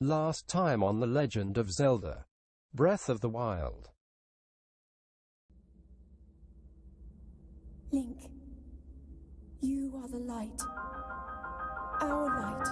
Last time on The Legend of Zelda: Breath of the Wild. Link, you are the light. Our light.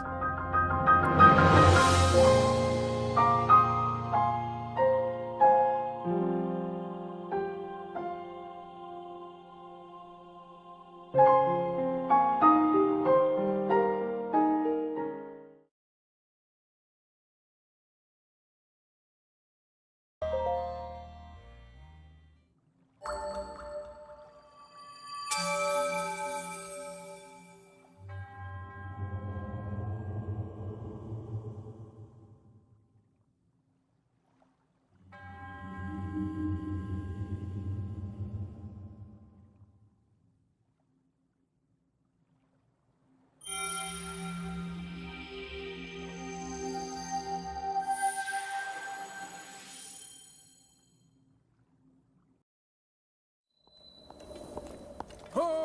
Ho!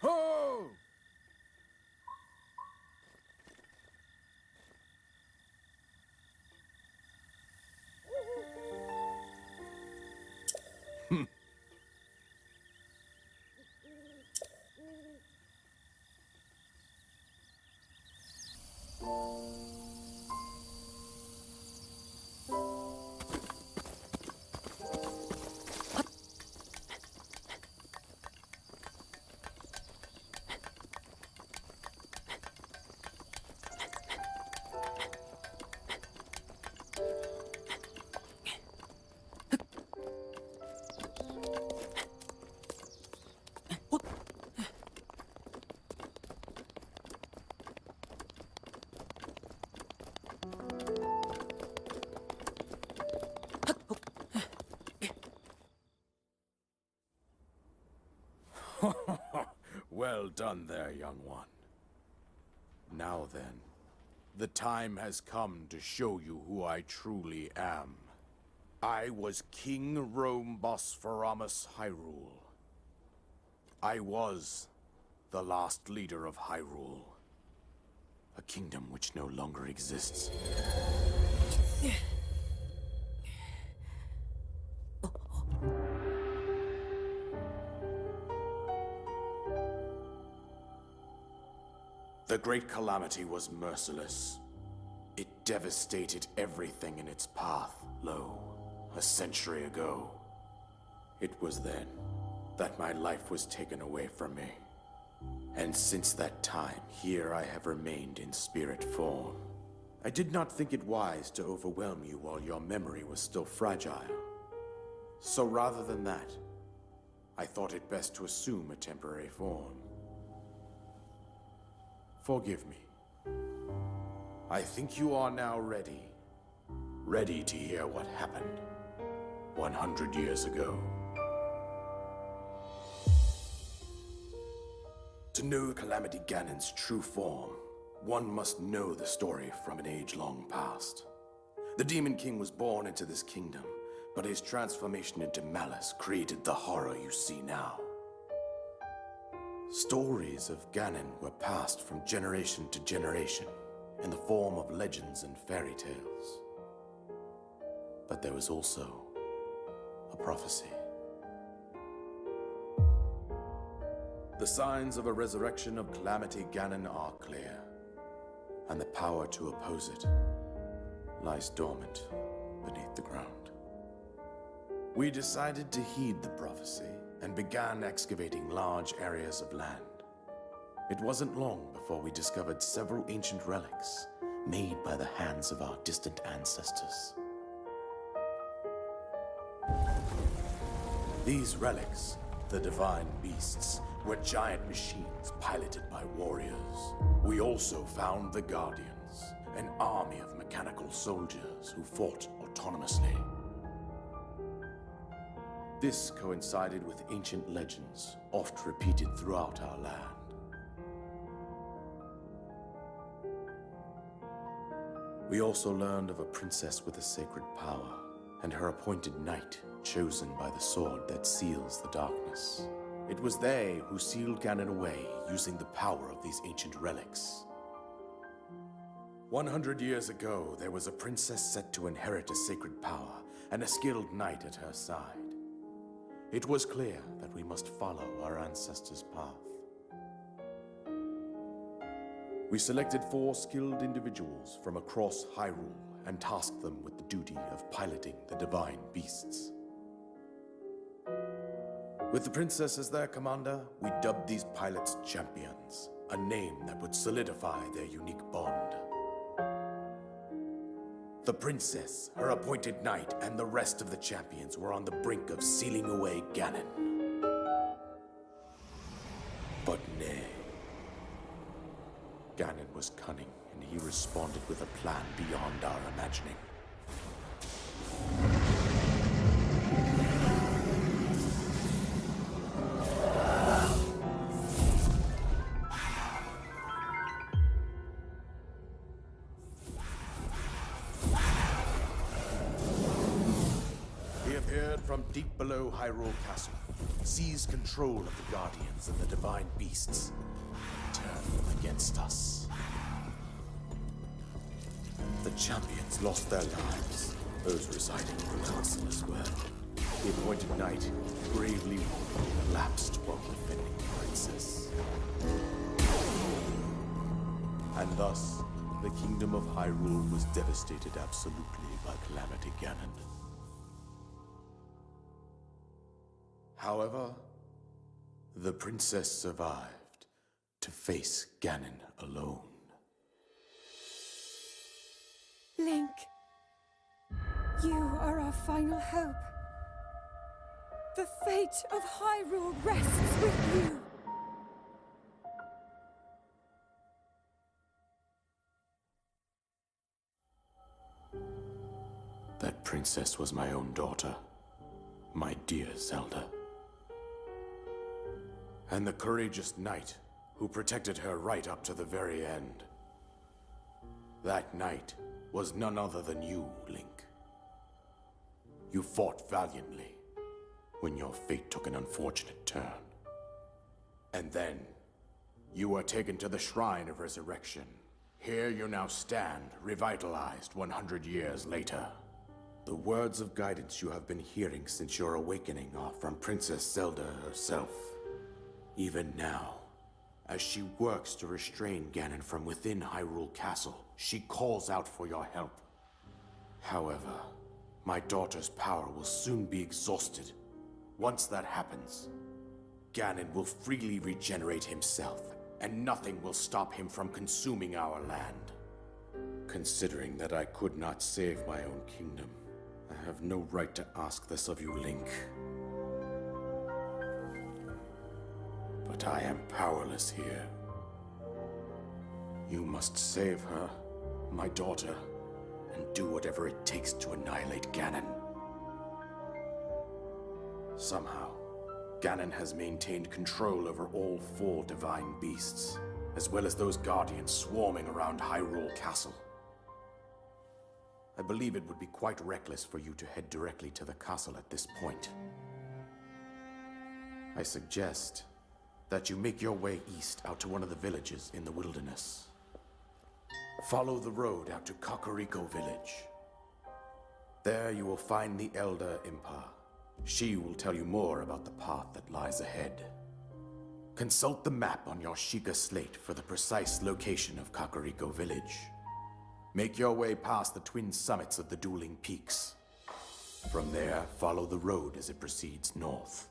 Ho! Well done there, young one. Now then, the time has come to show you who I truly am. I was King Rome Bosphoramos Hyrule. I was the last leader of Hyrule. A kingdom which no longer exists. The Great Calamity was merciless. It devastated everything in its path, a century ago. It was then that my life was taken away from me. And since that time, here I have remained in spirit form. I did not think it wise to overwhelm you while your memory was still fragile. So rather than that, I thought it best to assume a temporary form. Forgive me. I think you are now ready. Ready to hear what happened 100 years ago. To know Calamity Ganon's true form, one must know the story from an age long past. The Demon King was born into this kingdom, but his transformation into malice created the horror you see now. Stories of Ganon were passed from generation to generation in the form of legends and fairy tales. But there was also a prophecy. The signs of a resurrection of Calamity Ganon are clear, and the power to oppose it lies dormant beneath the ground. We decided to heed the prophecy and began excavating large areas of land. It wasn't long before we discovered several ancient relics made by the hands of our distant ancestors. These relics, the divine beasts, were giant machines piloted by warriors. We also found the Guardians, an army of mechanical soldiers who fought autonomously. This coincided with ancient legends, oft repeated throughout our land. We also learned of a princess with a sacred power, and her appointed knight, chosen by the sword that seals the darkness. It was they who sealed Ganon away using the power of these ancient relics. 100 years ago, there was a princess set to inherit a sacred power, and a skilled knight at her side. It was clear that we must follow our ancestors' path. We selected 4 skilled individuals from across Hyrule and tasked them with the duty of piloting the divine beasts. With the princess as their commander, we dubbed these pilots champions, a name that would solidify their unique bond. The princess, her appointed knight, and the rest of the champions were on the brink of sealing away Ganon. But nay. Ganon was cunning, and he responded with a plan beyond our imagining. He appeared from deep below Hyrule Castle, seized control of the Guardians and the divine beasts, turned them against us. The champions lost their lives, those residing in the castle as well. The appointed knight bravely collapsed while defending the princess. And thus, the kingdom of Hyrule was devastated absolutely by Calamity Ganon. However, the princess survived to face Ganon alone. Link, you are our final hope. The fate of Hyrule rests with you. That princess was my own daughter, my dear Zelda. And the courageous knight who protected her right up to the very end. That knight was none other than you, Link. You fought valiantly when your fate took an unfortunate turn. And then, you were taken to the Shrine of Resurrection. Here you now stand, revitalized 100 years later. The words of guidance you have been hearing since your awakening are from Princess Zelda herself. Even now, as she works to restrain Ganon from within Hyrule Castle, she calls out for your help. However, my daughter's power will soon be exhausted. Once that happens, Ganon will freely regenerate himself, and nothing will stop him from consuming our land. Considering that I could not save my own kingdom, I have no right to ask this of you, Link. But I am powerless here. You must save her, my daughter, and do whatever it takes to annihilate Ganon. Somehow, Ganon has maintained control over all 4 divine beasts, as well as those guardians swarming around Hyrule Castle. I believe it would be quite reckless for you to head directly to the castle at this point. I suggest that you make your way east out to one of the villages in the wilderness. Follow the road out to Kakariko Village. There you will find the Elder Impa. She will tell you more about the path that lies ahead. Consult the map on your Sheikah slate for the precise location of Kakariko Village. Make your way past the twin summits of the dueling peaks. From there, follow the road as it proceeds north.